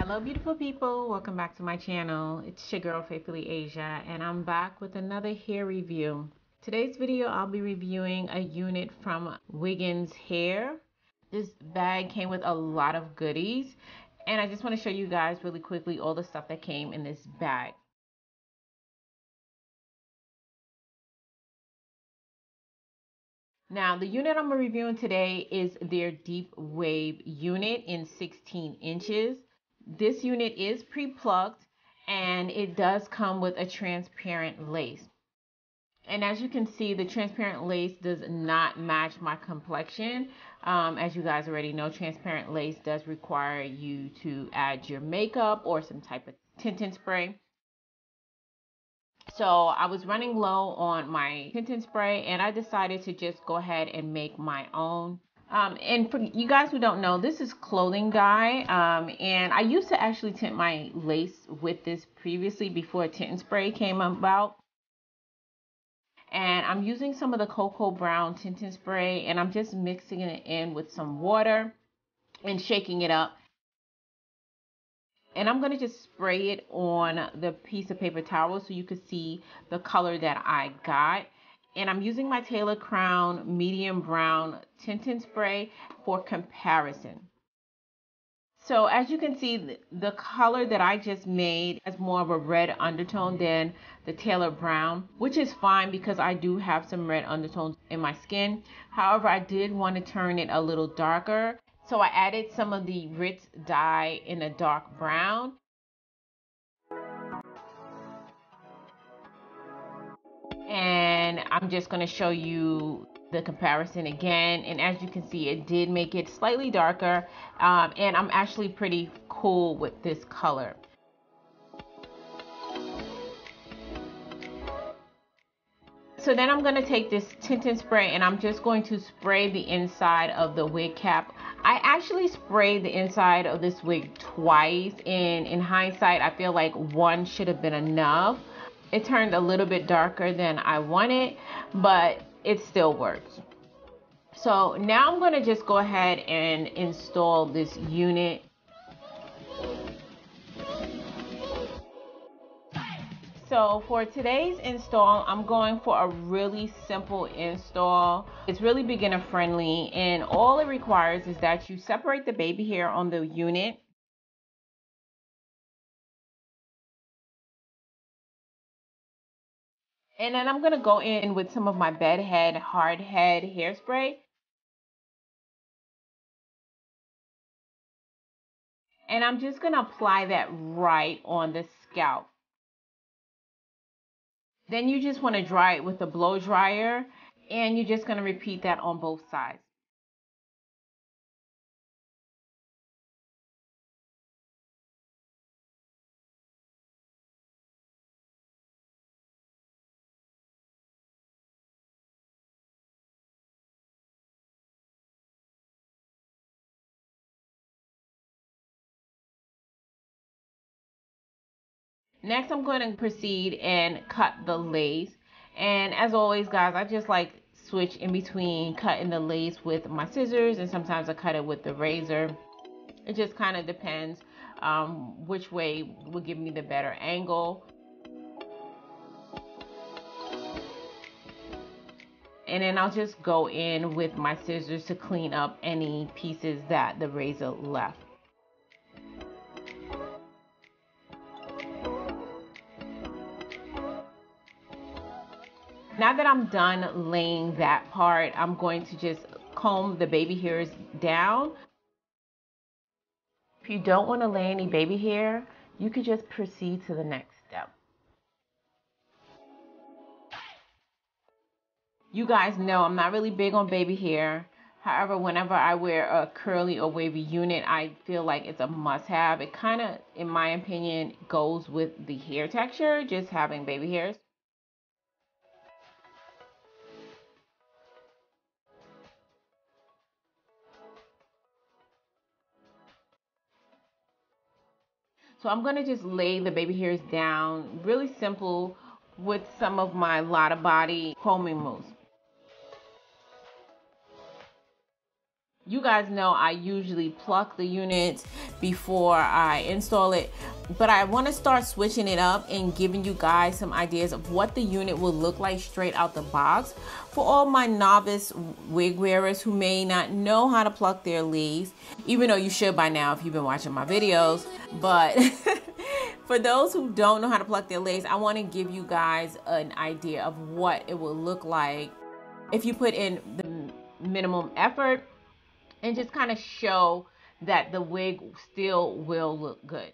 Hello beautiful people, welcome back to my channel. It's your girl Faithfully Asia and I'm back with another hair review. Today's video I'll be reviewing a unit from Wiggins hair. This bag came with a lot of goodies and I just want to show you guys really quickly all the stuff that came in this bag. Now the unit I'm reviewing today is their deep wave unit in 16 inches. This unit is pre-plucked and it does come with a transparent lace. And as you can see, the transparent lace does not match my complexion. As you guys already know, transparent lace does require you to add your makeup or some type of tinting spray. So I was running low on my tinting spray and I decided to just go ahead and make my own. And for you guys who don't know, this is clothing dye. And I used to actually tint my lace with this previously before tinting spray came about. And I'm using some of the cocoa brown tinting spray and I'm just mixing it in with some water and shaking it up. And I'm going to just spray it on the piece of paper towel so you can see the color that I got. And I'm using my Taylor Crown medium brown tinting spray for comparison. So as you can see, the color that I just made has more of a red undertone than the Taylor Brown, which is fine because I do have some red undertones in my skin. However, I did want to turn it a little darker. So I added some of the Ritz dye in a dark brown. And I'm just going to show you the comparison again. And as you can see, it did make it slightly darker. And I'm actually pretty cool with this color. So then I'm going to take this tinting spray and I'm just going to spray the inside of the wig cap. I actually sprayed the inside of this wig twice, and in hindsight I feel like one should have been enough. It turned a little bit darker than I wanted, but it still works. So now I'm going to just go ahead and install this unit. So for today's install, I'm going for a really simple install. It's really beginner friendly, and all it requires is that you separate the baby hair on the unit. And then I'm going to go in with some of my bed head, hard head hairspray. And I'm just going to apply that right on the scalp. Then you just want to dry it with a blow dryer, and you're just going to repeat that on both sides. Next, I'm going to proceed and cut the lace. And as always, guys, I just like switch in between cutting the lace with my scissors, and sometimes I cut it with the razor. It just kind of depends which way will give me the better angle. And then I'll just go in with my scissors to clean up any pieces that the razor left. Now that I'm done laying that part, I'm going to just comb the baby hairs down. If you don't want to lay any baby hair, you could just proceed to the next step. You guys know I'm not really big on baby hair. However, whenever I wear a curly or wavy unit, I feel like it's a must-have. It kind of, in my opinion, goes with the hair texture, just having baby hairs. So I'm going to just lay the baby hairs down, really simple, with some of my Lotta Body combing mousse. You guys know I usually pluck the units before I install it, but I want to start switching it up and giving you guys some ideas of what the unit will look like straight out the box for all my novice wig wearers who may not know how to pluck their lace, even though you should by now if you've been watching my videos. But for those who don't know how to pluck their lace, I want to give you guys an idea of what it will look like if you put in the minimum effort, and just kind of show that the wig still will look good.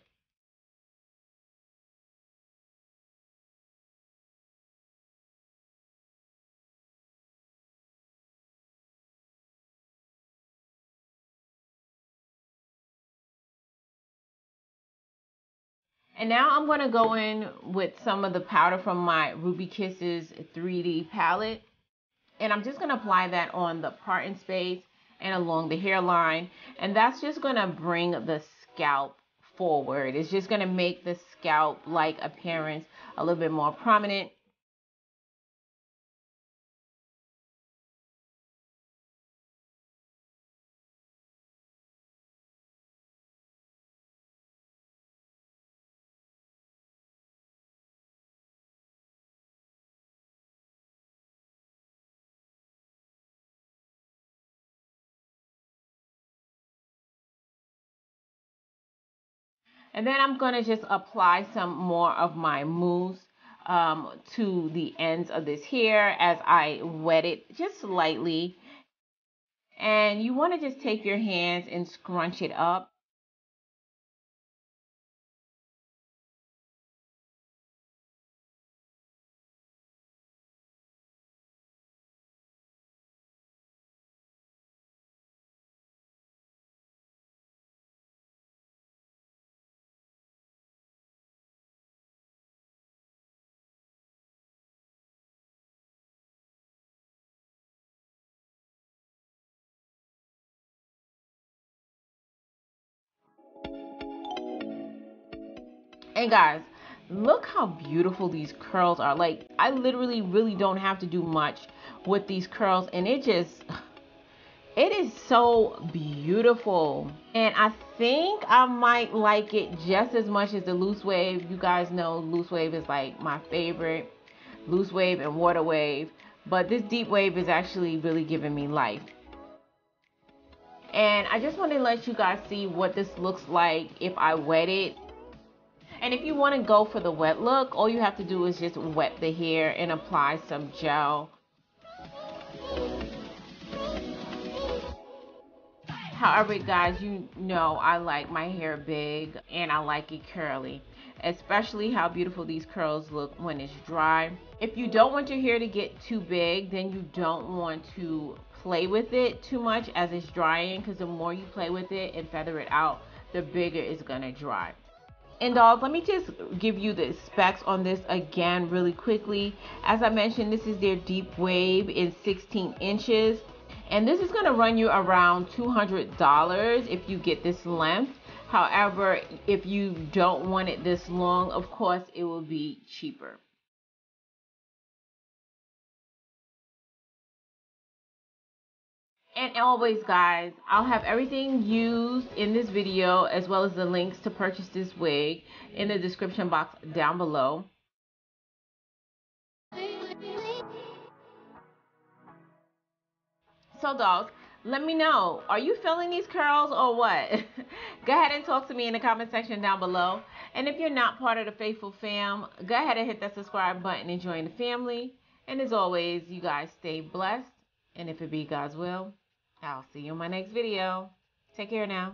And now I'm going to go in with some of the powder from my Ruby Kisses 3D palette. And I'm just going to apply that on the parting space and along the hairline. And that's just going to bring the scalp forward. It's just going to make the scalp-like appearance a little bit more prominent. And then I'm going to just apply some more of my mousse to the ends of this hair as I wet it just lightly. And you want to just take your hands and scrunch it up. And guys, look how beautiful these curls are. Like, I literally really don't have to do much with these curls, and it is so beautiful. And I think I might like it just as much as the loose wave. You guys know loose wave is like my favorite. Loose wave and water wave. But this deep wave is actually really giving me life. And I just want to let you guys see what this looks like if I wet it. And if you want to go for the wet look, all you have to do is just wet the hair and apply some gel. However, guys, you know I like my hair big and I like it curly. Especially how beautiful these curls look when it's dry. If you don't want your hair to get too big, then you don't want to play with it too much as it's drying, because the more you play with it and feather it out, the bigger it's gonna dry. And dolls, let me just give you the specs on this again really quickly. As I mentioned, this is their deep wave in 16 inches. And this is going to run you around $200 if you get this length. However, if you don't want it this long, of course, it will be cheaper. And always, guys, I'll have everything used in this video as well as the links to purchase this wig in the description box down below. So, dolls, let me know, are you feeling these curls or what? Go ahead and talk to me in the comment section down below. And if you're not part of the faithful fam, go ahead and hit that subscribe button and join the family. And as always, you guys stay blessed. And if it be God's will, I'll see you in my next video. Take care now.